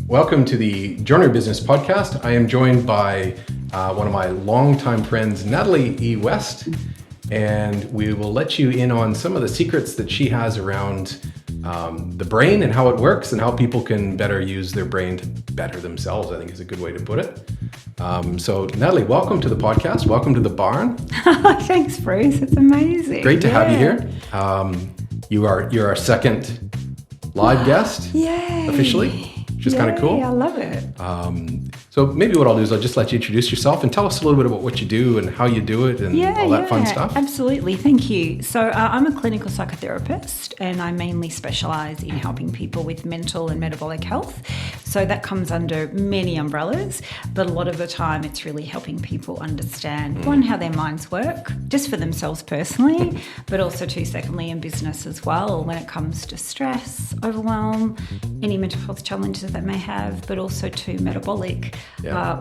Welcome to the Joinery Business Podcast. I am joined by one of my longtime friends, Natalie E West, and we will let you in on some of the secrets that she has around the brain and how it works and how people can better use their brain to better themselves, I think is a good way to put it. So Natalie, welcome to the podcast. Welcome to the barn. Thanks, Bruce. It's amazing. Great to have you here. You're our second live guest officially, which is kind of cool. Yeah, I love it. So maybe what I'll do is I'll just let you introduce yourself and tell us a little bit about what you do and how you do it and all that fun stuff. Absolutely. Thank you. So I'm a clinical psychotherapist and I mainly specialise in helping people with mental and metabolic health. So that comes under many umbrellas, but a lot of the time it's really helping people understand, one, how their minds work, just for themselves personally, but also secondly, in business as well, when it comes to stress, overwhelm, any mental health challenges that they may have, but also metabolic,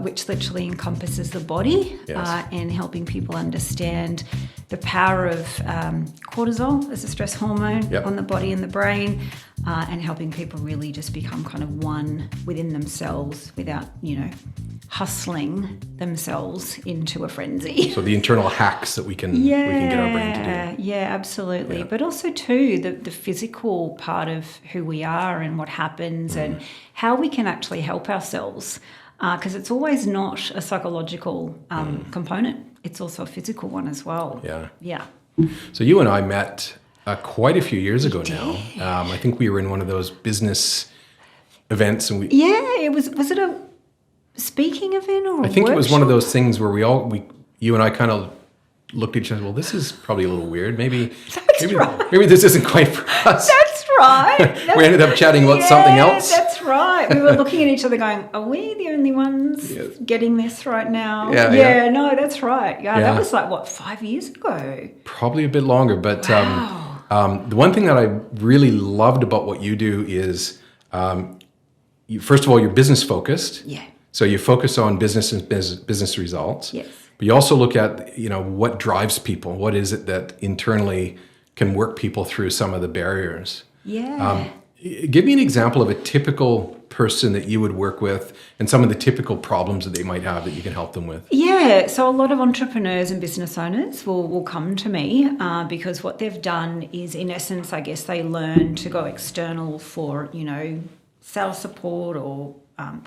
which literally encompasses the body, and helping people understand the power of cortisol as a stress hormone on the body and the brain, and helping people really just become kind of one within themselves without, hustling themselves into a frenzy. So the internal hacks that we can get our brain to do. Yeah, absolutely. But also the physical part of who we are and what happens and how we can actually help ourselves. Because it's always not a psychological component. It's also a physical one as well. Yeah. So you and I met quite a few years ago now. I think we were in one of those business events, and was it a speaking event or? I think it was one of those things where you and I kind of looked at each other. Well, this is probably a little weird. Maybe this isn't quite for us. That's right. We ended up chatting about something else. That's right. We were looking at each other going, are we the only ones getting this right now? No, that's right. That was 5 years ago? Probably a bit longer. But wow. The one thing that I really loved about what you do is, first of all, you're business focused. Yeah. So you focus on business and business results. Yes. But you also look at, what drives people. What is it that internally can work people through some of the barriers? Yeah. Give me an example of a typical person that you would work with and some of the typical problems that they might have that you can help them with. Yeah. So a lot of entrepreneurs and business owners will come to me because what they've done is, in essence, I guess they learn to go external for, sales support or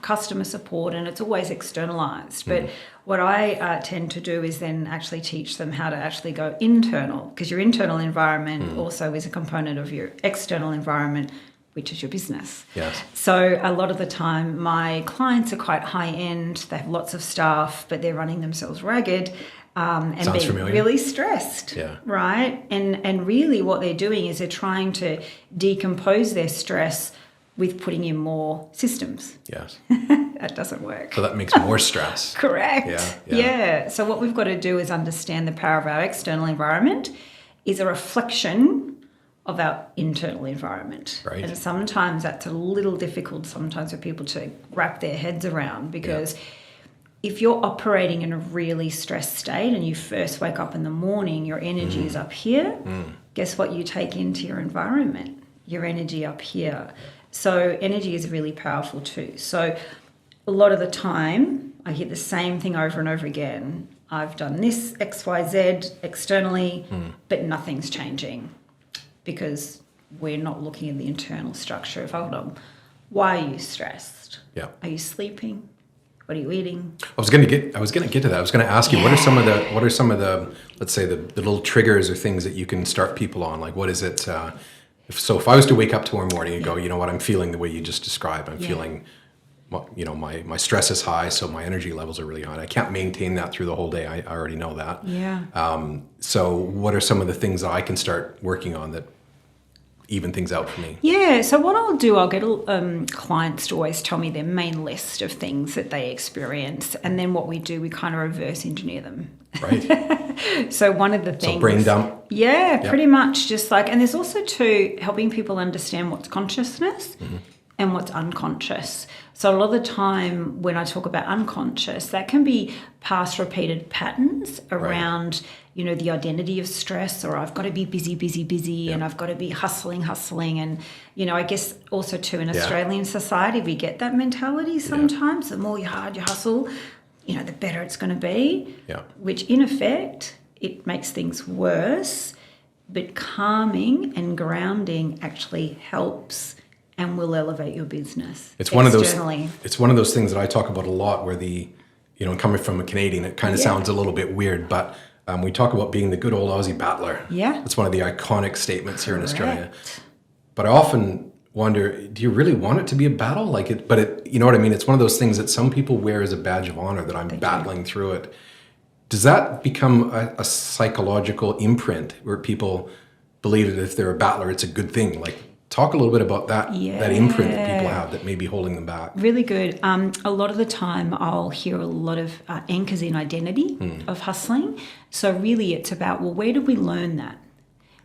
customer support, and it's always externalized. But what I tend to do is then actually teach them how to actually go internal, because your internal environment also is a component of your external environment, which is your business. Yes. So a lot of the time my clients are quite high end, they have lots of staff, but they're running themselves ragged and Sounds being familiar. really stressed. Yeah. Right? And really what they're doing is they're trying to decompose their stress with putting in more systems. Yes. That doesn't work. So that makes more stress. Correct. Yeah. So what we've got to do is understand the power of our external environment is a reflection of our internal environment. Right. And sometimes that's a little difficult sometimes for people to wrap their heads around, because if you're operating in a really stressed state and you first wake up in the morning, your energy is up here. Guess what you take into your environment? Your energy up here. So energy is really powerful too. So a lot of the time I hear the same thing over and over again. I've done this XYZ externally, but nothing's changing because we're not looking at the internal structure of, hold on, why are you stressed? Yeah. Are you sleeping? What are you eating? I was going to get to that. I was going to ask you, what are some of the, let's say the little triggers or things that you can start people on? Like, what is it? If I was to wake up tomorrow morning and go, you know what, I'm feeling the way you just described. I'm feeling, my stress is high, so my energy levels are really high. I can't maintain that through the whole day. I already know that. Yeah. So what are some of the things that I can start working on that even things out for me? Yeah, so what I'll do, I'll get clients to always tell me their main list of things that they experience, and then what we do, we kind of reverse engineer them. Right. So one of the things... So brain dump? Yeah, pretty much. Just and there's also helping people understand what's consciousness and what's unconscious. So a lot of the time when I talk about unconscious, that can be past repeated patterns around, the identity of stress, or I've got to be busy, and I've got to be hustling. And, I guess also too in Australian society, we get that mentality sometimes. The more you hustle, the better it's going to be, which in effect, it makes things worse. But calming and grounding actually helps and will elevate your business. It's one of those things that I talk about a lot where coming from a Canadian, it kind of sounds a little bit weird, but we talk about being the good old Aussie battler. Yeah. It's one of the iconic statements here in Australia. But I often wonder, do you really want it to be a battle? You know what I mean? It's one of those things that some people wear as a badge of honor, that I'm battling through it. Does that become a psychological imprint where people believe that if they're a battler, it's a good thing? Talk a little bit about that imprint that people have that may be holding them back. Really good. A lot of the time I'll hear a lot of anchors in identity of hustling. So really it's about, where did we learn that?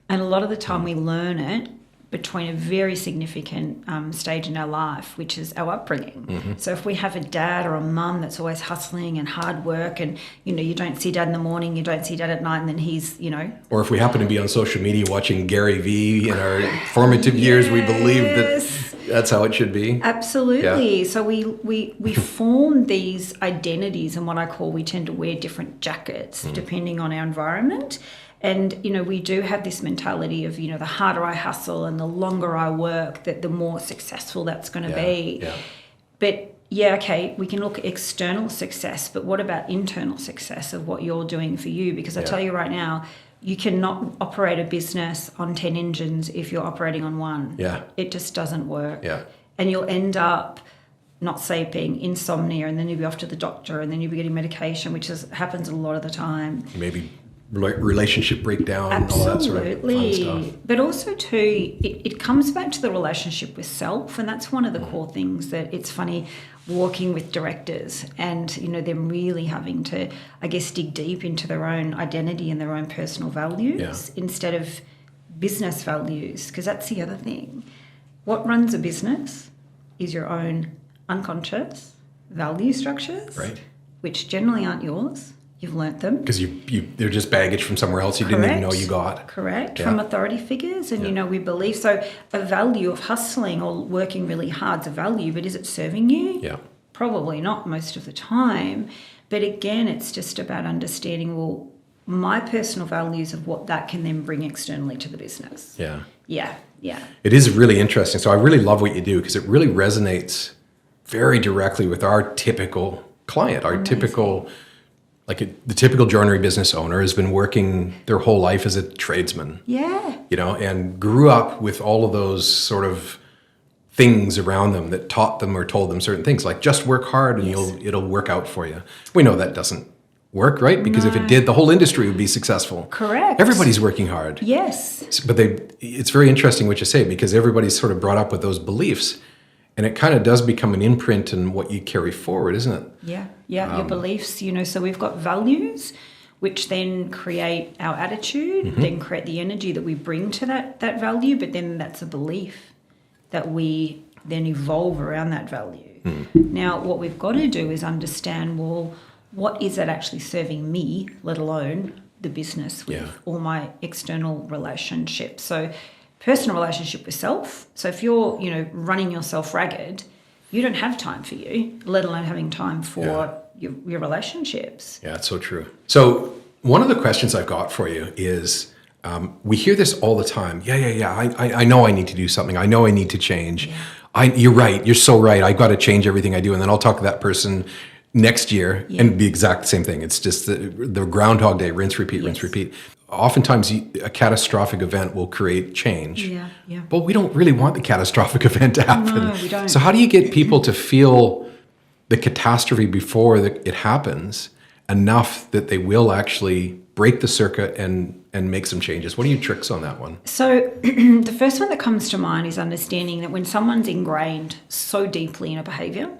And a lot of the time we learn it between a very significant stage in our life, which is our upbringing. Mm-hmm. So if we have a dad or a mum that's always hustling and hard work, and you don't see dad in the morning, you don't see dad at night, and then he's or if we happen to be on social media watching Gary Vee in our formative years, we believe that that's how it should be. Absolutely. So we form these identities, and what I call, we tend to wear different jackets depending on our environment. And, we do have this mentality of, the harder I hustle and the longer I work, that the more successful that's going to be. Yeah. But, we can look at external success, but what about internal success of what you're doing for you? Because I tell you right now, you cannot operate a business on 10 engines if you're operating on one. Yeah. It just doesn't work. Yeah. And you'll end up not sleeping, insomnia, and then you'll be off to the doctor, and then you'll be getting medication, which happens a lot of the time. Maybe relationship breakdown. Absolutely. All that sort of fun stuff. But also too, it comes back to the relationship with self, and that's one of the core things that it's funny walking with directors and them really having to, I guess, dig deep into their own identity and their own personal values instead of business values, because that's the other thing. What runs a business is your own unconscious value structures, which generally aren't yours. You've learnt them. Because they're just baggage from somewhere else you didn't even know you got. Correct. Yeah. From authority figures. And, we believe. So a value of hustling or working really hard is a value, but is it serving you? Yeah. Probably not most of the time. But again, it's just about understanding, my personal values of what that can then bring externally to the business. Yeah. Yeah. Yeah. It is really interesting. So I really love what you do because it really resonates very directly with our typical client, our typical... the typical joinery business owner has been working their whole life as a tradesman. Yeah. And grew up with all of those sort of things around them that taught them or told them certain things, like just work hard and it'll work out for you. We know that doesn't work, right? Because if it did, the whole industry would be successful. Correct. Everybody's working hard. Yes. But it's very interesting what you say, because everybody's sort of brought up with those beliefs. And it kind of does become an imprint in what you carry forward, isn't it? Yeah, your beliefs, so we've got values, which then create our attitude, then create the energy that we bring to that value, but then that's a belief that we then evolve around that value. Now, what we've got to do is understand, what is that actually serving me, let alone the business with all my external relationships? So personal relationship with self. So if you're, running yourself ragged, you don't have time for you, let alone having time for your relationships. Yeah, it's so true. So one of the questions I've got for you is, we hear this all the time. I know I need to do something. I know I need to change. You're right. You're so right. I've got to change everything I do. And then I'll talk to that person next year and be exact same thing. It's just the Groundhog Day, rinse, repeat, rinse, repeat. Oftentimes a catastrophic event will create change. But we don't really want the catastrophic event to happen. No, we don't. So how do you get people to feel the catastrophe before it happens enough that they will actually break the circuit and make some changes? What are your tricks on that one? So the first one that comes to mind is understanding that when someone's ingrained so deeply in a behaviour,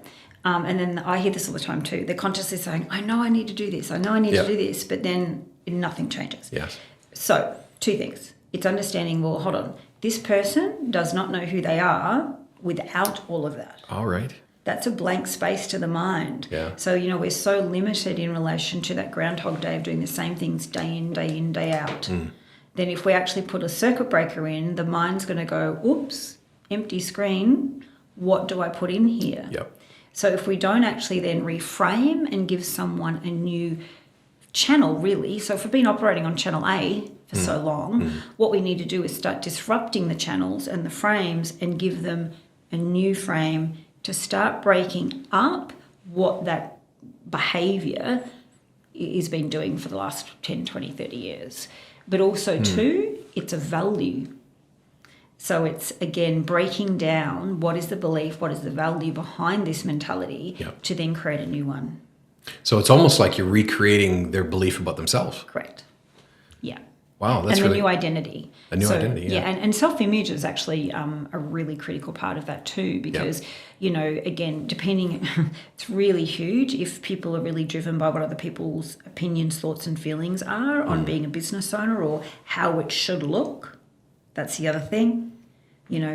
and then I hear this all the time too, they're consciously saying, I know I need to do this, I know I need to do this, but then nothing changes. Yes. So two things. It's understanding, hold on, this person does not know who they are without all of that. All right. That's a blank space to the mind. Yeah. So, we're so limited in relation to that Groundhog Day of doing the same things day in, day out. Then if we actually put a circuit breaker in, the mind's going to go, oops, empty screen, what do I put in here? Yep. So if we don't actually then reframe and give someone a new channel, really, so if we've been operating on channel A for so long, what we need to do is start disrupting the channels and the frames and give them a new frame to start breaking up what that behaviour has been doing for the last 10, 20, 30 years. But also, too, it's a value. So it's, again, breaking down what is the belief, what is the value behind this mentality to then create a new one. So it's almost like you're recreating their belief about themselves. Correct. Yeah. Wow, that's and really... the new identity. A new identity, yeah. And self-image is actually a really critical part of that too, because, again, depending, it's really huge if people are really driven by what other people's opinions, thoughts and feelings are on being a business owner or how it should look. That's the other thing.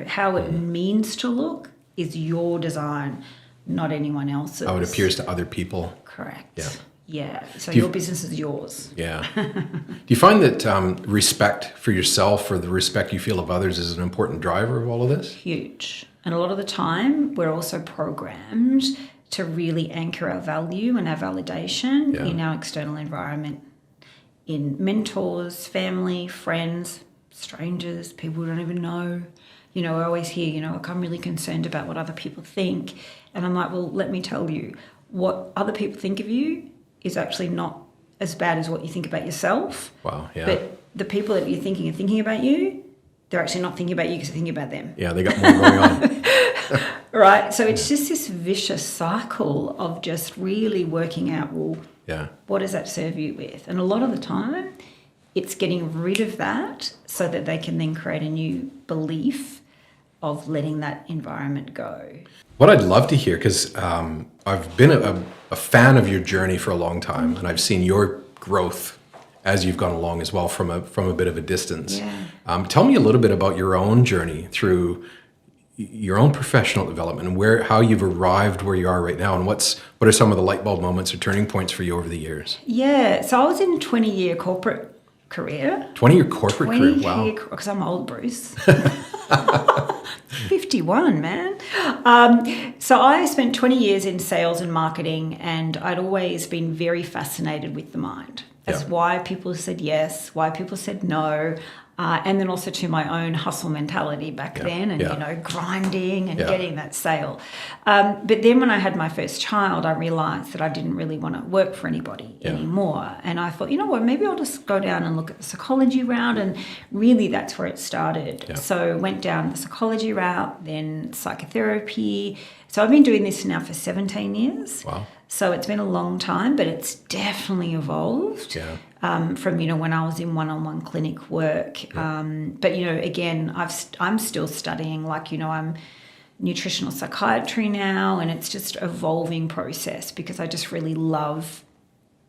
How it means to look is your design, not anyone else's. How it appears to other people. Correct. Yeah. Yeah, so your business is yours. Yeah. Do you find that respect for yourself or the respect you feel of others is an important driver of all of this? Huge. And a lot of the time, we're also programmed to really anchor our value and our validation in our external environment, in mentors, family, friends, strangers, people we don't even know. I always hear, like, I'm really concerned about what other people think. And I'm like, well, let me tell you, what other people think of you is actually not as bad as what you think about yourself. Wow, yeah. But the people that you're thinking are thinking about you, they're actually not thinking about you because they're thinking about them. Yeah, they got more going on. Right? So it's just this vicious cycle of just really working out, well, what does that serve you with? And a lot of the time, it's getting rid of that so that they can then create a new belief of letting that environment go. What I'd love to hear, because I've been a fan of your journey for a long time, and I've seen your growth as you've gone along as well from a bit of a distance. Yeah. Tell me a little bit about your own journey through your own professional development and how you've arrived where you are right now, and what are some of the light bulb moments or turning points for you over the years? Yeah, so I was in a 20-year corporate career. 20-year corporate career, wow. Because I'm old, Bruce. 51, man. So I spent 20 years in sales and marketing, and I'd always been very fascinated with the mind. That's why people said yes, why people said no, and then also to my own hustle mentality back then and, grinding and getting that sale. But then when I had my first child, I realised that I didn't really want to work for anybody anymore. And I thought, you know what, maybe I'll just go down and look at the psychology route. And really that's where it started. Yeah. So went down the psychology route, then psychotherapy. So I've been doing this now for 17 years. Wow. So it's been a long time, but it's definitely evolved from, when I was in one-on-one clinic work. But, again, I'm still studying, I'm nutritional psychiatry now, and it's just an evolving process because I just really love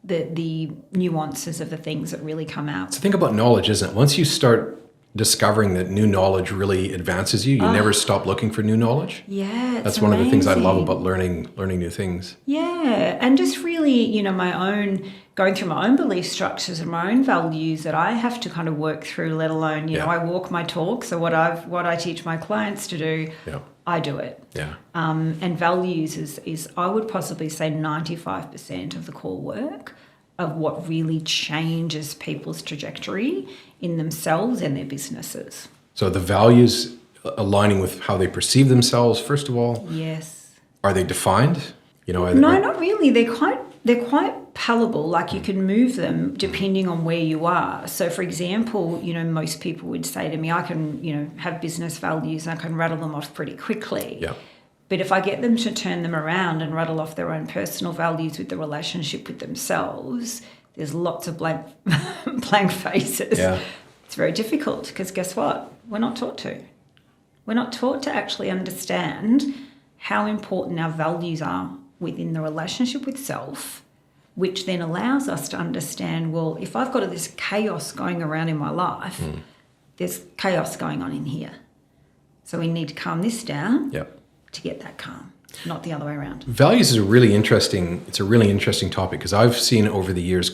the nuances of the things that really come out. So think about knowledge, isn't it? Once you start discovering that new knowledge really advances you, never stop looking for new knowledge. Yeah, that's one of the things I love about learning new things. Yeah, and just really, going through my own belief structures and my own values that I have to kind of work through, let alone, I walk my talk. So what I teach my clients to do, I do it. Yeah. And values is I would possibly say 95% of the core work of what really changes people's trajectory in themselves and their businesses. So the values aligning with how they perceive themselves, first of all. Yes. Are they defined? No, not really. They're quite palatable. Like you can move them depending on where you are. So, for example, most people would say to me, I can, have business values and I can rattle them off pretty quickly. Yeah. But if I get them to turn them around and rattle off their own personal values with the relationship with themselves, there's lots of blank faces. Yeah. It's very difficult because guess what? We're not taught to. We're not taught to actually understand how important our values are within the relationship with self, which then allows us to understand, well, if I've got this chaos going around in my life, there's chaos going on in here. So we need to calm this down Yep. to get that calm, not the other way around. Values is a really interesting topic because I've seen over the years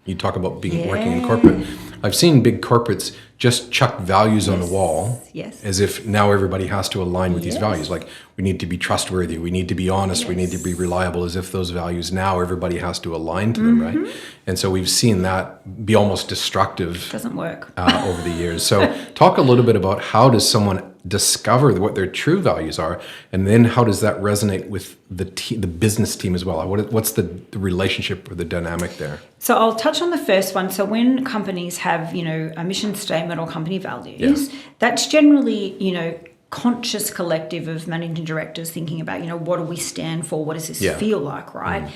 you talk about working in corporate. I've seen big corporates just chuck values on the wall as if now everybody has to align with these values. Like, we need to be trustworthy, we need to be honest, we need to be reliable, as if those values now everybody has to align to them, right? And so we've seen that be almost destructive. Doesn't work. Over the years. So talk a little bit about how does someone discover what their true values are, and then how does that resonate with the business team as well? What's the relationship or the dynamic there? So I'll touch on the first one. So when companies have, a mission statement or company values, that's generally, conscious collective of managing directors thinking about, what do we stand for? What does this feel like, right?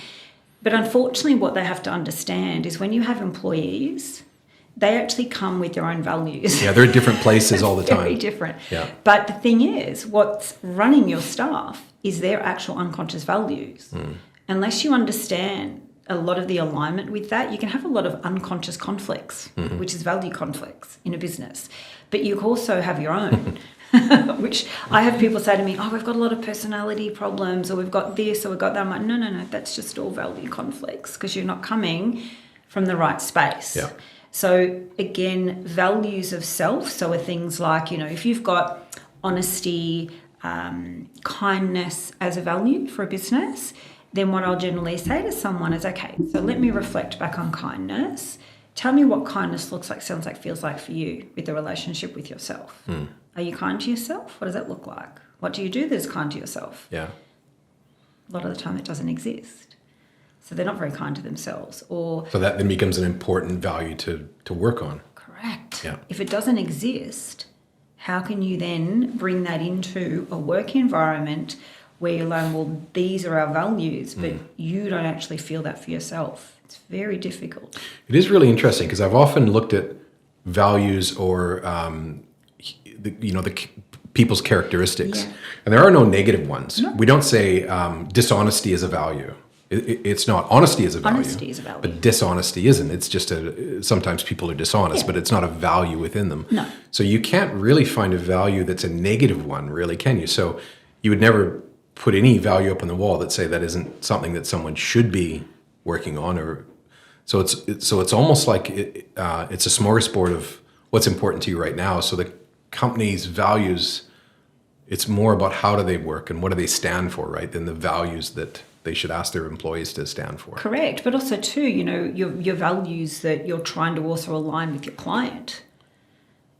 But unfortunately, what they have to understand is when you have employees, they actually come with their own values. Yeah, they're at different places all the time. Very different. Yeah. But the thing is, what's running your staff is their actual unconscious values. Unless you understand a lot of the alignment with that, you can have a lot of unconscious conflicts, which is value conflicts in a business. But you also have your own, which I have people say to me, we've got a lot of personality problems, or we've got this, or we've got that. I'm like, no, that's just all value conflicts because you're not coming from the right space. Yeah. So again, values of self. So are things like, if you've got honesty, kindness as a value for a business, then what I'll generally say to someone is, okay, so let me reflect back on kindness. Tell me what kindness looks like, sounds like, feels like for you with the relationship with yourself. Are you kind to yourself? What does that look like? What do you do that is kind to yourself? Yeah. A lot of the time it doesn't exist. So they're not very kind to themselves. So that then becomes an important value to work on. Correct. Yeah. If it doesn't exist, how can you then bring that into a work environment where you learn, well, these are our values, but you don't actually feel that for yourself? It's very difficult. It is really interesting because I've often looked at values or the people's characteristics, and there are no negative ones. No. We don't say dishonesty is a value. It's not. Honesty is a value. Honesty is a value. But dishonesty isn't. It's just sometimes people are dishonest, but it's not a value within them. No. So you can't really find a value that's a negative one, really, can you? So you would never put any value up on the wall that say that isn't something that someone should be working on, or so it's almost like it's a smorgasbord of what's important to you right now. So the company's values, it's more about how do they work and what do they stand for, right, than the values that they should ask their employees to stand for. Correct. But also too, your values that you're trying to also align with your client.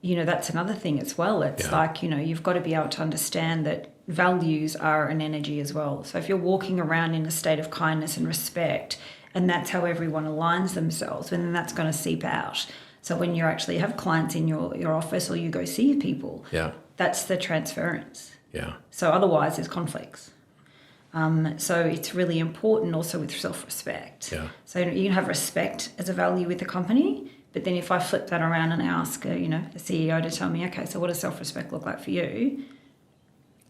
That's another thing as well. It's like, you've got to be able to understand that values are an energy as well. So if you're walking around in a state of kindness and respect, and that's how everyone aligns themselves, then that's going to seep out. So when you actually have clients in your office or you go see people, that's the transference. Yeah. So otherwise there's conflicts. So it's really important also with self-respect. Yeah. So you can have respect as a value with the company, but then if I flip that around and ask, the CEO to tell me, okay, so what does self-respect look like for you?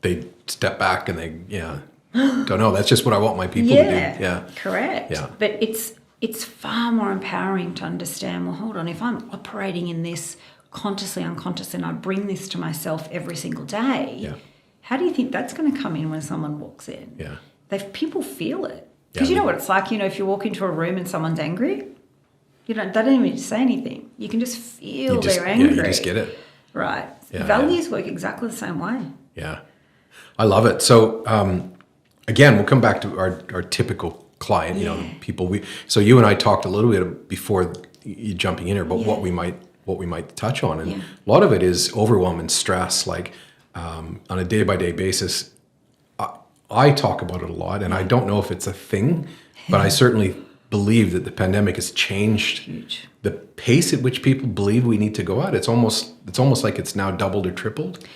They step back and they, don't know. That's just what I want my people to do. Yeah. Correct. Yeah. But it's far more empowering to understand, well, hold on, if I'm operating in this consciously, unconscious, and I bring this to myself every single day, how do you think that's going to come in when someone walks in? Yeah. People feel it. Because you know what it's like, if you walk into a room and someone's angry, they don't even need to say anything. You can just feel they're angry. Yeah, you just get it. Right. Values work exactly the same way. Yeah. I love it. So, again, we'll come back to our typical client, people so you and I talked a little bit before you jumping in here about what we might touch on. And a lot of it is overwhelm and stress, like on a day-by-day basis. I talk about it a lot, and I don't know if it's a thing, but I certainly believe that the pandemic has changed the pace at which people believe we need to go at. It's almost like it's now doubled or tripled.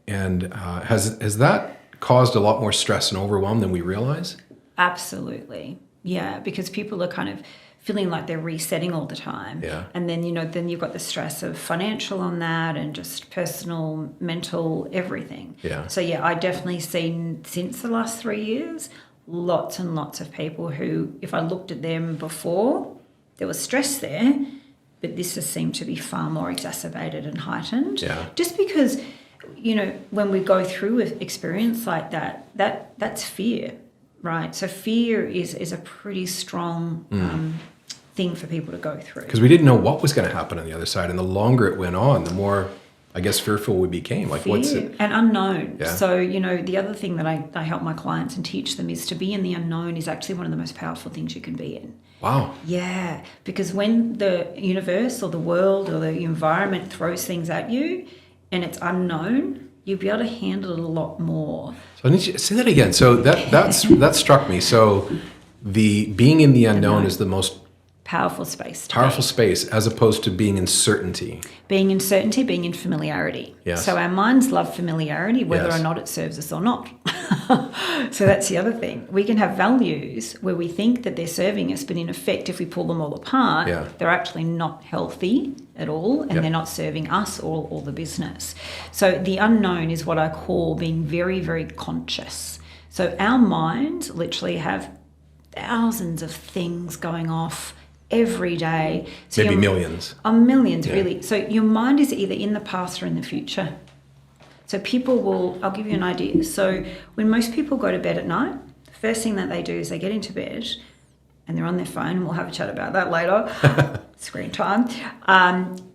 And has that caused a lot more stress and overwhelm than we realize? Absolutely. Yeah, because people are kind of feeling like they're resetting all the time. Yeah. And then, then you've got the stress of financial on that and just personal, mental, everything. Yeah. So, I definitely seen since the last 3 years, lots and lots of people who, if I looked at them before, there was stress there, but this has seemed to be far more exacerbated and heightened. Yeah. Just because when we go through an experience like that's fear, right? So fear is a pretty strong thing for people to go through. Because we didn't know what was going to happen on the other side. And the longer it went on, the more, I guess, fearful we became. Like, fear what's it? And unknown. Yeah. So, the other thing that I help my clients and teach them is to be in the unknown is actually one of the most powerful things you can be in. Wow. Yeah, because when the universe or the world or the environment throws things at you and it's unknown, you'll be able to handle it a lot more. So I need you to say that again. So that struck me. So the being in the unknown is the most powerful space. Powerful space, as opposed to being in certainty. Being in certainty, being in familiarity. Yes. So our minds love familiarity, whether Yes. or not it serves us or not. So that's the other thing. We can have values where we think that they're serving us, but in effect, if we pull them all apart, Yeah. they're actually not healthy at all, and Yep. they're not serving us or the business. So the unknown is what I call being very, very conscious. So our minds literally have thousands of things going off every day. So Maybe millions. Millions, Yeah. really. So your mind is either in the past or in the future. So people will, I'll give you an idea. So when most people go to bed at night, the first thing that they do is they get into bed and they're on their phone, and we'll have a chat about that later, screen time.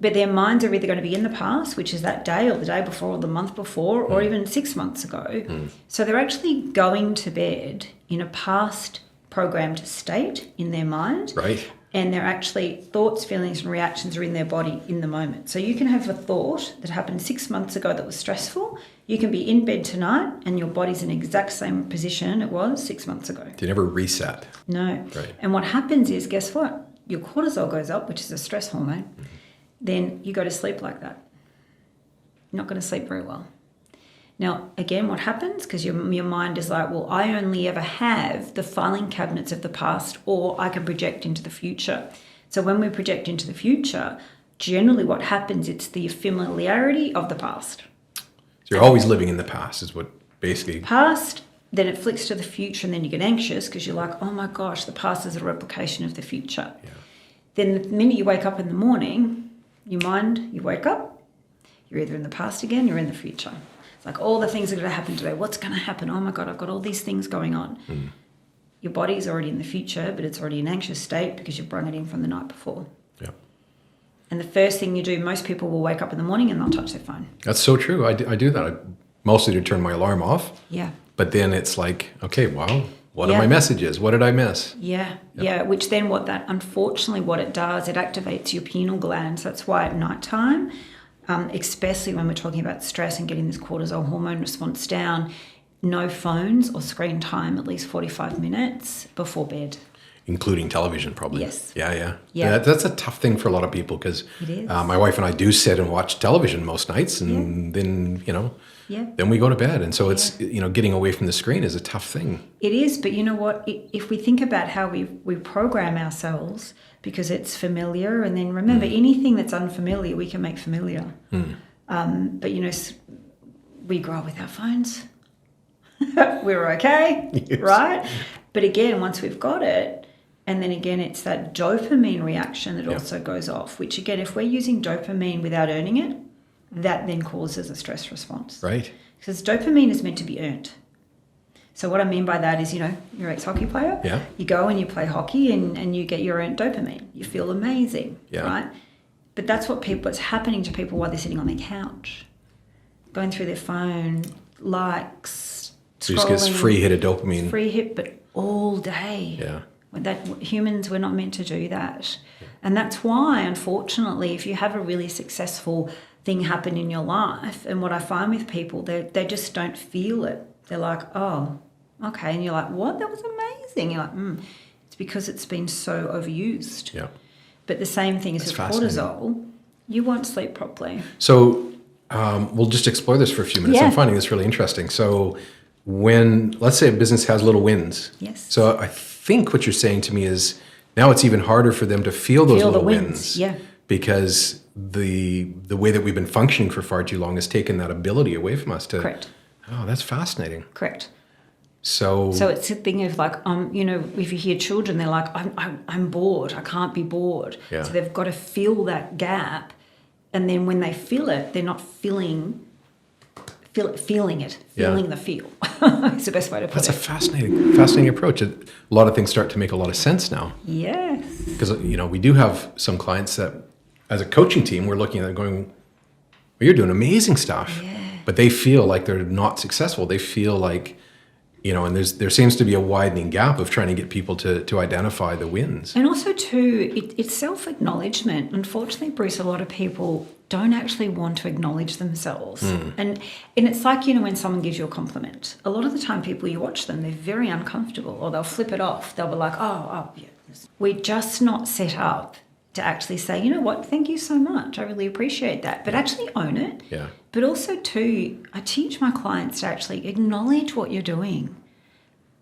But their minds are either going to be in the past, which is that day or the day before or the month before, or even 6 months ago. So they're actually going to bed in a past programmed state in their mind. Right. And they're actually thoughts, feelings, and reactions are in their body in the moment. So you can have a thought that happened 6 months ago that was stressful. You can be in bed tonight and your body's in the exact same position it was 6 months ago. You never reset. No. Right. And what happens is, guess what? Your cortisol goes up, which is a stress hormone. Then you go to sleep like that. You're not going to sleep very well. Now, again, what happens? Because your mind is like, well, I only ever have the filing cabinets of the past, or I can project into the future. So when we project into the future, generally what happens, it's the familiarity of the past. So you're always living in the past is what basically... Past, then it flicks to the future, and then you get anxious because you're like, oh my gosh, the past is a replication of the future. Yeah. Then the minute you wake up in the morning, you wake up, you're either in the past again, you're in the future. It's like all the things are going to happen today. What's going to happen? Oh my God, I've got all these things going on. Your body's already in the future, but it's already in an anxious state because you've brought it in from the night before. Yeah. And the first thing you do, most people will wake up in the morning and they'll touch their phone. That's so true. I do that. Mostly to turn my alarm off. Yeah. But then it's like, okay, wow, what are Yeah. my messages? What did I miss? Yeah. Which then unfortunately what it does, it activates your pineal glands. That's why at nighttime, especially when we're talking about stress and getting this cortisol hormone response down, no phones or screen time at least 45 minutes before bed. Including television, probably. Yes. Yeah. Yeah. That's a tough thing for a lot of people because It is. my wife and I do sit and watch television most nights, and then then we go to bed, and so it's getting away from the screen is a tough thing. It is, but you know what? If we think about how we program ourselves, because it's familiar, and then remember, anything that's unfamiliar, we can make familiar. But we grow up with our phones. We're okay, Yes. right? But again, once we've got it, and then again, it's that dopamine reaction that also goes off, which again, if we're using dopamine without earning it, that then causes a stress response. Right. Because dopamine is meant to be earned. So what I mean by that is, you're an ex-hockey player. Yeah. You go and you play hockey and you get your earned dopamine. You feel amazing, right? But that's what's happening to people while they're sitting on their couch, going through their phone, likes, So you just get free hit of dopamine. Free hit, but all day. Yeah. Humans were not meant to do that. And that's why, unfortunately, if you have a really successful thing happen in your life, and what I find with people, they just don't feel it. They're like, oh, okay. And you're like, what? That was amazing. You're like, it's because it's been so overused. Yeah. But the same thing is with cortisol. You won't sleep properly. So we'll just explore this for a few minutes. Yeah. I'm finding this really interesting. So when, let's say a business has little wins. Yes. So I think what you're saying to me is now it's even harder for them to feel those little wins. Yeah. Because the way that we've been functioning for far too long has taken that ability away from us to... Correct. Oh, that's fascinating. Correct. So it's a thing of like, if you hear children, they're like, I'm bored. I can't be bored. Yeah. So they've got to fill that gap. And then when they feel it, they're not filling feeling the feel. It's the best way to put That's it. a fascinating approach. A lot of things start to make a lot of sense now. Yes. Because, we do have some clients that, as a coaching team, we're looking at it going, well, you're doing amazing stuff. Yeah. But they feel like they're not successful. They feel like, and there seems to be a widening gap of trying to get people to identify the wins. And also, too, it's self-acknowledgement. Unfortunately, Bruce, a lot of people don't actually want to acknowledge themselves. And it's like, when someone gives you a compliment, a lot of the time people, you watch them, they're very uncomfortable, or they'll flip it off. They'll be like, oh, yeah. We're just not set up to actually say, you know what, thank you so much. I really appreciate that. But actually own it. Yeah. But also, too, I teach my clients to actually acknowledge what you're doing.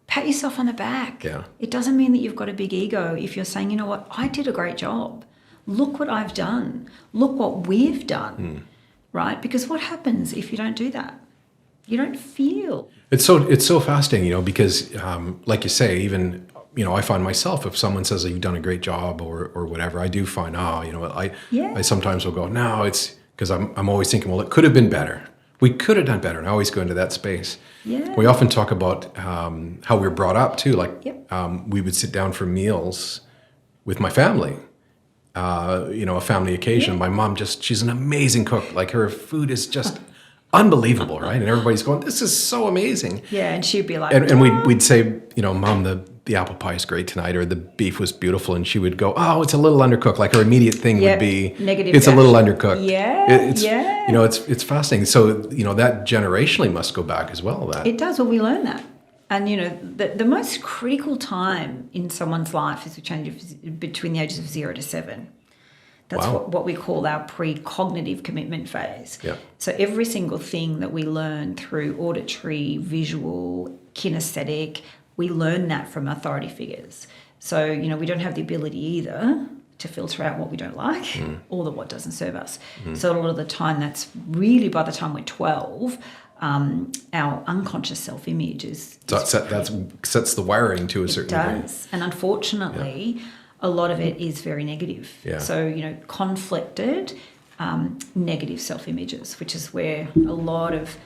Pat yourself on the back. Yeah. It doesn't mean that you've got a big ego if you're saying, you know what, I did a great job. Look what I've done. Look what we've done. Right? Because what happens if you don't do that? You don't feel. It's so fascinating, because like you say, even, I find myself, if someone says that you've done a great job or whatever, I do find, I sometimes will go, no, it's because I'm always thinking, well, it could have been better. We could have done better. And I always go into that space. Yeah. We often talk about how we're brought up too. Like we would sit down for meals with my family, a family occasion. My mom she's an amazing cook. Like her food is just unbelievable, right? And everybody's going, this is so amazing. Yeah, and she'd be like, and we'd say, Mom, the apple pie is great tonight, or the beef was beautiful, and she would go, oh, it's a little undercooked. Like her immediate thing would be negative. It's a little undercooked. Yeah, it's fascinating. So that generationally must go back as well. That it does. Well, we learn that. And, the most critical time in someone's life is between the ages of 0 to 7. That's what we call our pre-cognitive commitment phase. Yeah. So every single thing that we learn through auditory, visual, kinesthetic, we learn that from authority figures. So, we don't have the ability either to filter out what we don't like or what doesn't serve us. So a lot of the time, that's really by the time we're 12, our unconscious self-image is... That sets the wiring to a certain degree. It does. And unfortunately, a lot of it is very negative. Yeah. So, conflicted, negative self-images, which is where a lot of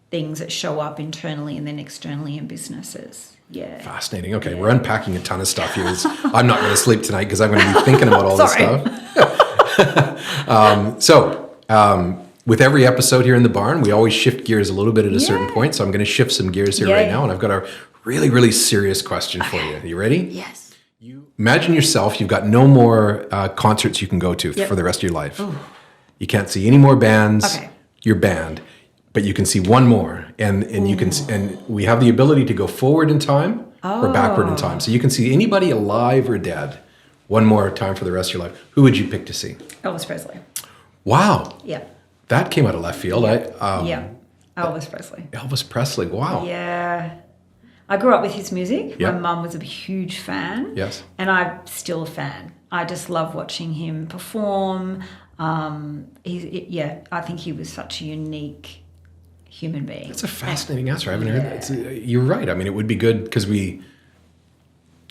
things that show up internally and then externally in businesses. Yeah. Fascinating. Okay, we're unpacking a ton of stuff here. I'm not going to sleep tonight because I'm going to be thinking about all this stuff. With every episode here in the barn, we always shift gears a little bit at a certain point. So I'm going to shift some gears here right now. And I've got a really, really serious question for you. Are you ready? Yes. Imagine yourself, you've got no more concerts you can go to for the rest of your life. Ooh. You can't see any more bands. Okay. You're banned. But you can see one more, and you can, and we have the ability to go forward in time or backward in time. So you can see anybody alive or dead one more time for the rest of your life. Who would you pick to see? Elvis Presley. Wow. Yeah. That came out of left field. Elvis Presley. Elvis Presley. Wow. Yeah. I grew up with his music. Yep. My mum was a huge fan. Yes. And I'm still a fan. I just love watching him perform. I think he was such a unique human being. That's a fascinating answer. I haven't heard that. You're right. I mean, it would be good because we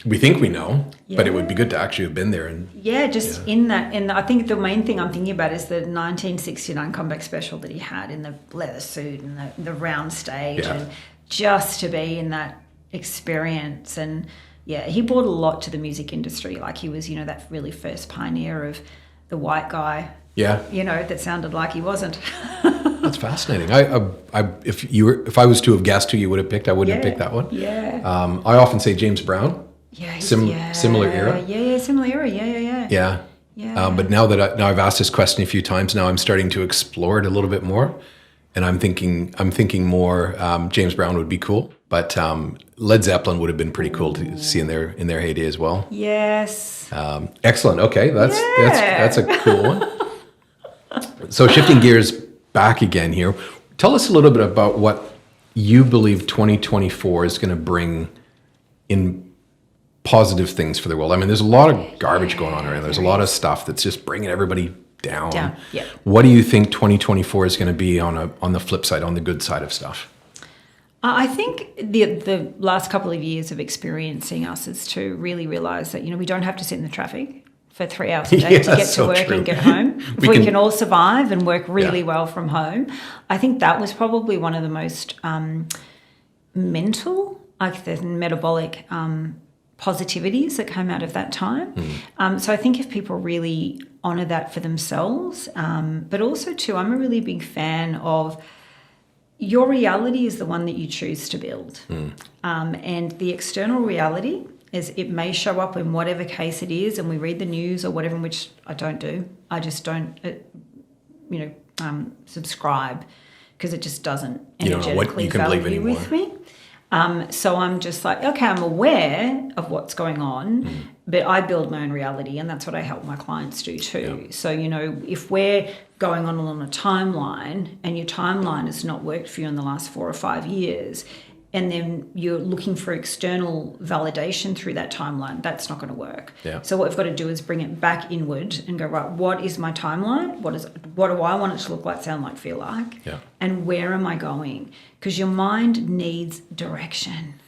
think we know, but it would be good to actually have been there. And in that. And I think the main thing I'm thinking about is the 1969 comeback special that he had in the leather suit and the round stage, and just to be in that experience. And he brought a lot to the music industry. Like he was, that really first pioneer of the white guy. Yeah. That sounded like he wasn't. That's fascinating. If I was to have guessed who you would have picked, I wouldn't have picked that one. Yeah. I often say James Brown. Yeah. Similar era. Yeah, similar era. Yeah. Yeah. But now I've asked this question a few times, now I'm starting to explore it a little bit more, and I'm thinking more. James Brown would be cool, but Led Zeppelin would have been pretty cool to see in their heyday as well. Yes. Excellent. Okay, that's a cool one. So shifting gears back again here, tell us a little bit about what you believe 2024 is going to bring in positive things for the world. I mean, there's a lot of garbage going on around. There's a lot of stuff that's just bringing everybody down. Yeah. What do you think 2024 is going to be on the flip side, on the good side of stuff? I think the last couple of years of experiencing us is to really realise that, we don't have to sit in the traffic for 3 hours a day to get to work true. and get home. If we can all survive and work really well from home. I think that was probably one of the most mental, like the metabolic positivities that came out of that time. So I think if people really honour that for themselves, but also too, I'm a really big fan of your reality is the one that you choose to build. And the external reality is it may show up in whatever case it is, and we read the news or whatever, which I don't do. I just don't, subscribe because it just doesn't energetically value with me. So I'm just like, okay, I'm aware of what's going on, but I build my own reality, and that's what I help my clients do too. Yeah. So, if we're going on a timeline and your timeline has not worked for you in the last 4 or 5 years, and then you're looking for external validation through that timeline, that's not going to work. Yeah. So what we've got to do is bring it back inward and go, right, what is my timeline? What do I want it to look like, sound like, feel like? Yeah. And where am I going? Because your mind needs direction.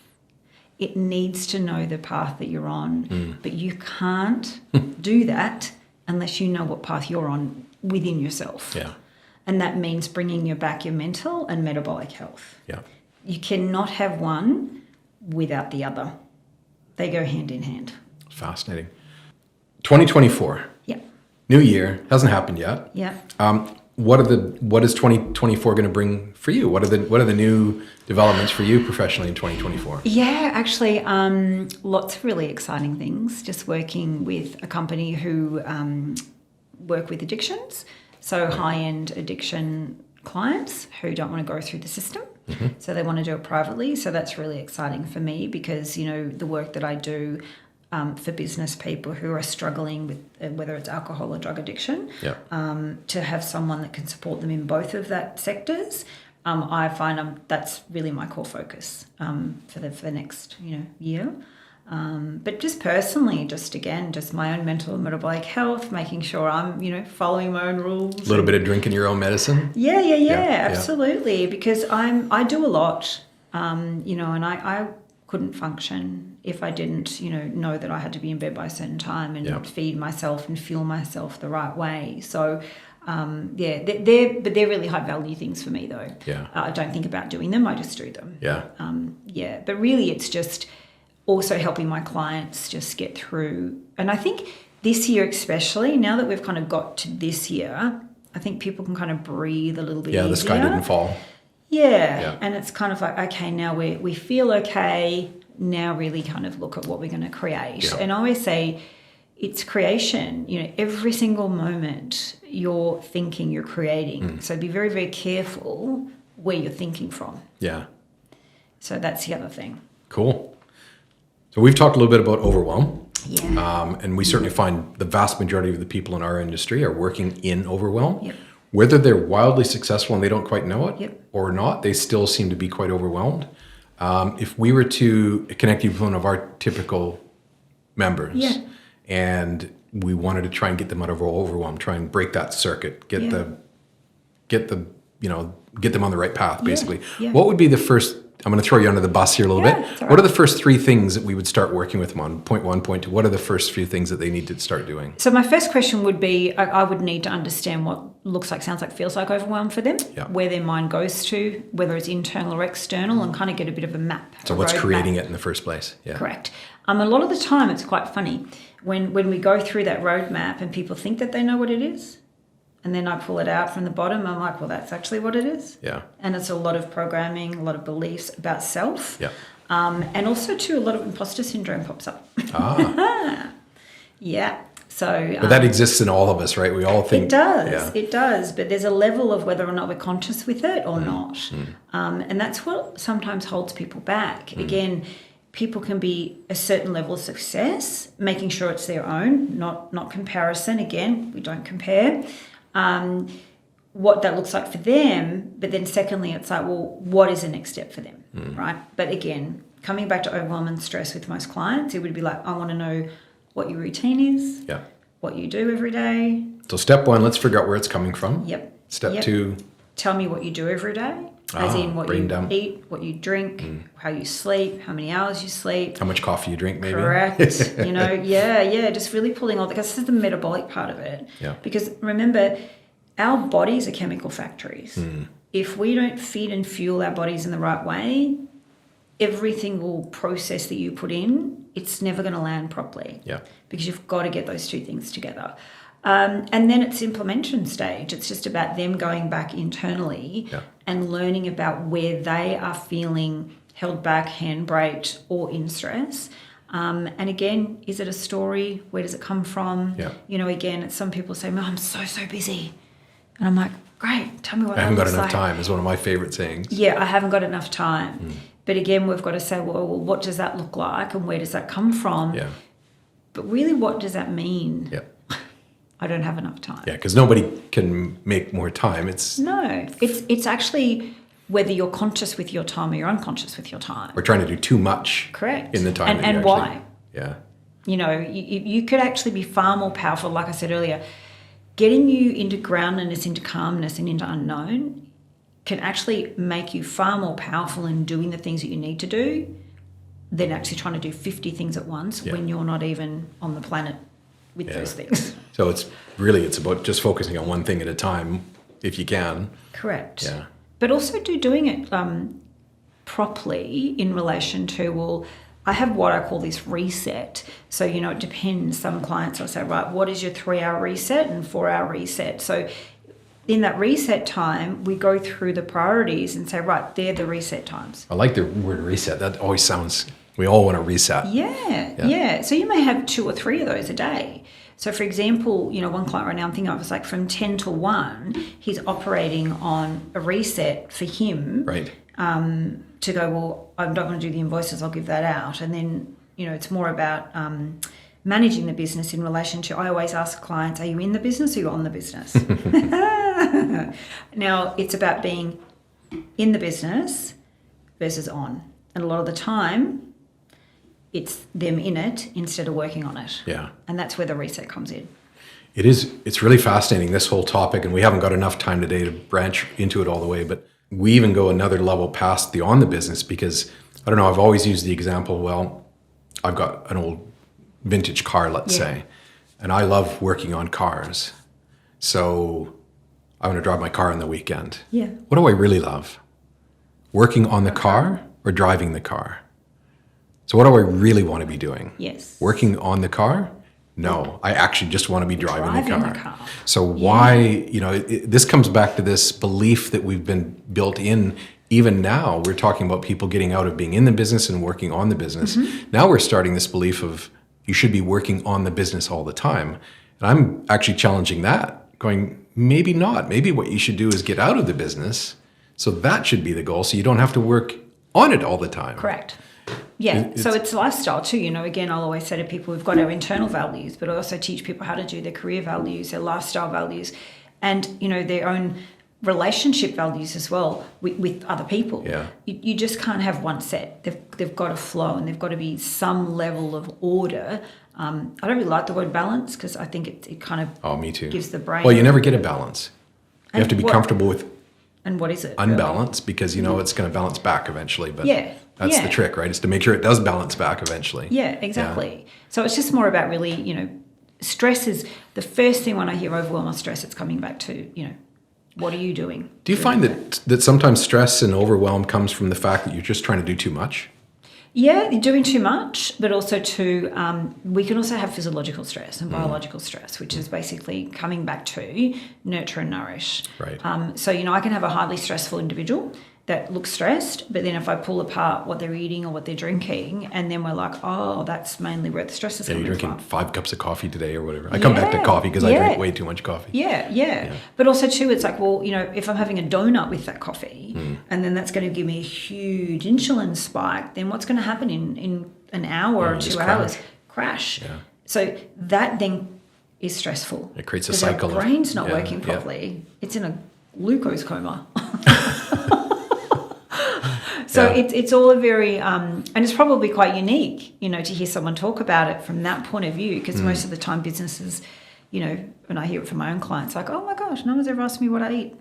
It needs to know the path that you're on, but you can't do that unless you know what path you're on within yourself. Yeah. And that means bringing you back your mental and metabolic health. Yeah. You cannot have one without the other. They go hand in hand. Fascinating. 2024. Yeah. New year. Hasn't happened yet. Yeah. What is 2024 going to bring for you? What are the new developments for you professionally in 2024? Yeah, actually, lots of really exciting things. Just working with a company who work with addictions. So high-end addiction clients who don't want to go through the system. So they want to do it privately. So that's really exciting for me because, the work that I do for business people who are struggling with whether it's alcohol or drug addiction, to have someone that can support them in both of that sectors, I find that's really my core focus for the next year. But just personally, just my own mental and metabolic health, making sure I'm, following my own rules. A little bit of drinking your own medicine. Yeah, absolutely. Because I do a lot, and I couldn't function if I didn't, know that I had to be in bed by a certain time and feed myself and fuel myself the right way. So, they're really high value things for me though. Yeah. I don't think about doing them. I just do them. Yeah. But really it's just also helping my clients just get through. And I think this year especially, now that we've kind of got to this year, I think people can kind of breathe a little bit easier. The sky didn't fall. Yeah. And it's kind of like, okay, now we feel okay. Now really kind of look at what we're going to create. Yeah. And I always say it's creation. Every single moment you're thinking, you're creating. So be very, very careful where you're thinking from. Yeah. So that's the other thing. Cool. So we've talked a little bit about overwhelm. Yeah. And we certainly find the vast majority of the people in our industry are working in overwhelm. Yep. Whether they're wildly successful and they don't quite know it or not, they still seem to be quite overwhelmed. If we were to connect you with one of our typical members and we wanted to try and get them out of overwhelm, try and break that circuit, get them on the right path, basically. Yeah. What would be the first? I'm going to throw you under the bus here a little bit. Right. What are the first 3 things that we would start working with them on? Point 1, point 2. What are the first few things that they need to start doing? So my first question would be, I would need to understand what looks like, sounds like, feels like overwhelm for them, where their mind goes to, whether it's internal or external, and kind of get a bit of a map. So what's creating it in the first place? Yeah. Correct. A lot of the time it's quite funny when we go through that roadmap and people think that they know what it is. And then I pull it out from the bottom. I'm like, well, that's actually what it is. Yeah. And it's a lot of programming, a lot of beliefs about self. Yeah. And also, too, a lot of imposter syndrome pops up. Yeah. So. But that exists in all of us, right? We all think. It does. Yeah. It does. But there's a level of whether or not we're conscious with it or not. And that's what sometimes holds people back. Again, people can be a certain level of success, making sure it's their own, not comparison. Again, we don't compare. What that looks like for them, but then secondly, it's like, well, what is the next step for them, right? But again, coming back to overwhelm and stress with most clients, it would be like, I want to know what your routine is, what you do every day. So step 1, let's figure out where it's coming from. Yep. Step 2. Tell me what you do every day. as in what brain you dump. eat, what you drink, how you sleep, how many hours you sleep. How much coffee you drink, maybe. Correct. Just really pulling all because this is the metabolic part of it. Yeah. Because remember, our bodies are chemical factories. If we don't feed and fuel our bodies in the right way, everything will process that you put in, it's never going to land properly. Yeah. Because you've got to get those two things together. And then it's implementation stage. It's just about them going back internally and learning about where they are feeling held back, handbraked, or in stress. And again, is it a story? Where does it come from? Yeah. Again, some people say, "Oh, I'm so busy." And I'm like, great, tell me what I haven't got looks enough like. time is one of my favorite sayings. Yeah, I haven't got enough time. But again, we've got to say, well, what does that look like and where does that come from? Yeah. But really, what does that mean? Yeah. I don't have enough time. Yeah, because nobody can make more time. It's actually whether you're conscious with your time or you're unconscious with your time. We're trying to do too much. Correct. In the time. And why? Yeah. You could actually be far more powerful, like I said earlier. Getting you into groundedness, into calmness, and into unknown can actually make you far more powerful in doing the things that you need to do than actually trying to do 50 things at once when you're not even on the planet with those things. So it's about just focusing on one thing at a time, if you can. Correct. Yeah. But also doing it properly in relation to, well, I have what I call this reset. So, it depends. Some clients will say, right, what is your 3-hour reset and 4-hour reset? So in that reset time, we go through the priorities and say, right, they're the reset times. I like the word reset. That always sounds, we all want to reset. Yeah. So you may have 2 or 3 of those a day. So, for example, one client right now I'm thinking of is like from 10 to 1, he's operating on a reset for him. Right. To go, well, I'm not going to do the invoices, I'll give that out. And then, it's more about managing the business in relation to, I always ask clients, are you in the business or are you on the business? Now, it's about being in the business versus on. And a lot of the time, it's them in it instead of working on it. Yeah. And that's where the reset comes in. It's really fascinating, this whole topic, and we haven't got enough time today to branch into it all the way, but we even go another level past the on the business because, I don't know, I've always used the example, well, I've got an old vintage car, let's say, and I love working on cars. So I'm going to drive my car on the weekend. Yeah. What do I really love? Working on the car or driving the car? So what do I really want to be doing? Yes. Working on the car? No, I actually just want to be driving the car. So why, this comes back to this belief that we've been built in. Even now, we're talking about people getting out of being in the business and working on the business. Now we're starting this belief of you should be working on the business all the time. And I'm actually challenging that, going, maybe not. Maybe what you should do is get out of the business. So that should be the goal. So you don't have to work on it all the time. Correct. Yeah, so it's lifestyle too. Again, I'll always say to people, we've got our internal values, but I also teach people how to do their career values, their lifestyle values, and, their own relationship values as well with other people. Yeah. You just can't have one set. They've got to flow and they've got to be some level of order. I don't really like the word balance because I think it kind of me too. gives the brain... Well, you never get a balance. You have to be comfortable with and what is it? unbalance because, it's going to balance back eventually. But that's the trick, right? Is to make sure it does balance back eventually. Yeah, exactly. Yeah. So it's just more about really, stress is the first thing when I hear overwhelm or stress, it's coming back to, what are you doing? Do you find that sometimes stress and overwhelm comes from the fact that you're just trying to do too much? Yeah, you're doing too much, but also we can also have physiological stress and biological stress, which is basically coming back to nurture and nourish. Right. So, I can have a highly stressful individual that looks stressed, but then if I pull apart what they're eating or what they're drinking, and then we're like, oh, that's mainly where the stress is coming from. You're drinking 5 cups of coffee today or whatever. I come back to coffee because I drink way too much coffee. Yeah. But also too, it's like, well, if I'm having a donut with that coffee and then that's going to give me a huge insulin spike, then what's going to happen in an hour or 2 hours? Crash. Yeah. So that then is stressful. It creates a cycle. Our brain's not working properly. It's in a glucose coma. So it's all a very, and it's probably quite unique, to hear someone talk about it from that point of view, because most of the time businesses, when I hear it from my own clients, like, oh my gosh, no one's ever asked me what I eat.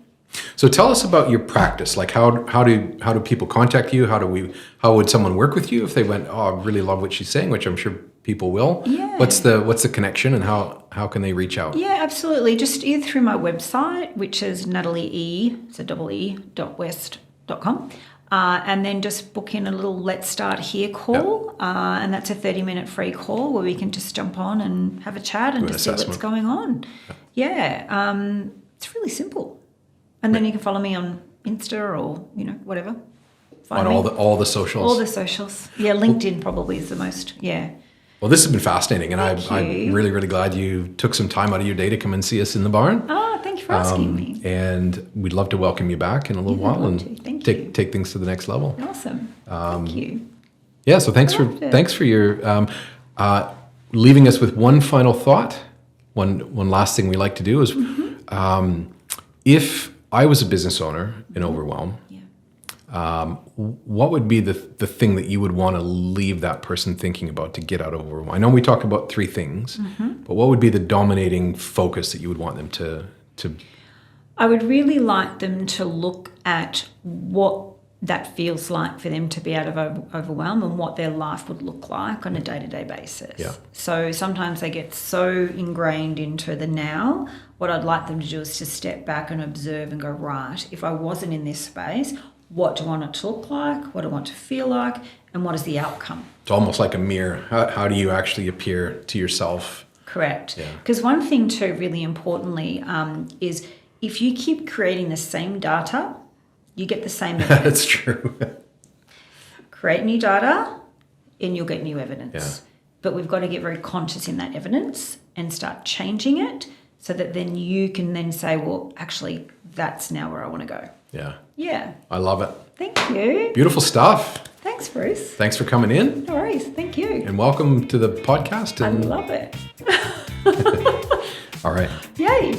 So tell us about your practice. Like how do people contact you? How would someone work with you if they went, oh, I really love what she's saying, which I'm sure people will. Yeah. What's the connection, and how can they reach out? Yeah, absolutely. Just either through my website, which is Natalie E, so west.com. And then just book in a little Let's Start Here call. And that's a 30-minute free call where we can just jump on and have a chat and just see what's going on. Yeah. It's really simple. And then you can follow me on Insta or, whatever. On all the socials? All the socials. Yeah, LinkedIn probably is the most, yeah. Well, this has been fascinating, and I'm you. really, really glad you took some time out of your day to come and see us in the barn. Oh, thank you for asking me. And we'd love to welcome you back in a little while and take things to the next level. Awesome. Thank you. Yeah, so thanks for your leaving us with one final thought. One last thing we like to do is if I was a business owner in overwhelm, what would be the thing that you would want to leave that person thinking about to get out of overwhelm? I know we talked about 3 things, but what would be the dominating focus that you would want them to? I would really like them to look at what that feels like for them to be out of overwhelm and what their life would look like on a day-to-day basis. Yeah. So sometimes they get so ingrained into the now. What I'd like them to do is to step back and observe and go, right, if I wasn't in this space, what do I want it to look like? What do I want to feel like? And what is the outcome? It's almost like a mirror. How do you actually appear to yourself? Correct. Because one thing too, really importantly, is if you keep creating the same data, you get the same evidence. That's true. Create new data and you'll get new evidence. Yeah. But we've got to get very conscious in that evidence and start changing it so that then you can then say, well, actually, that's now where I want to go. Yeah. Yeah. I love it. Thank you. Beautiful stuff. Thanks, Bruce. Thanks for coming in. No worries. Thank you. And welcome to the podcast. I love it. All right. Yay.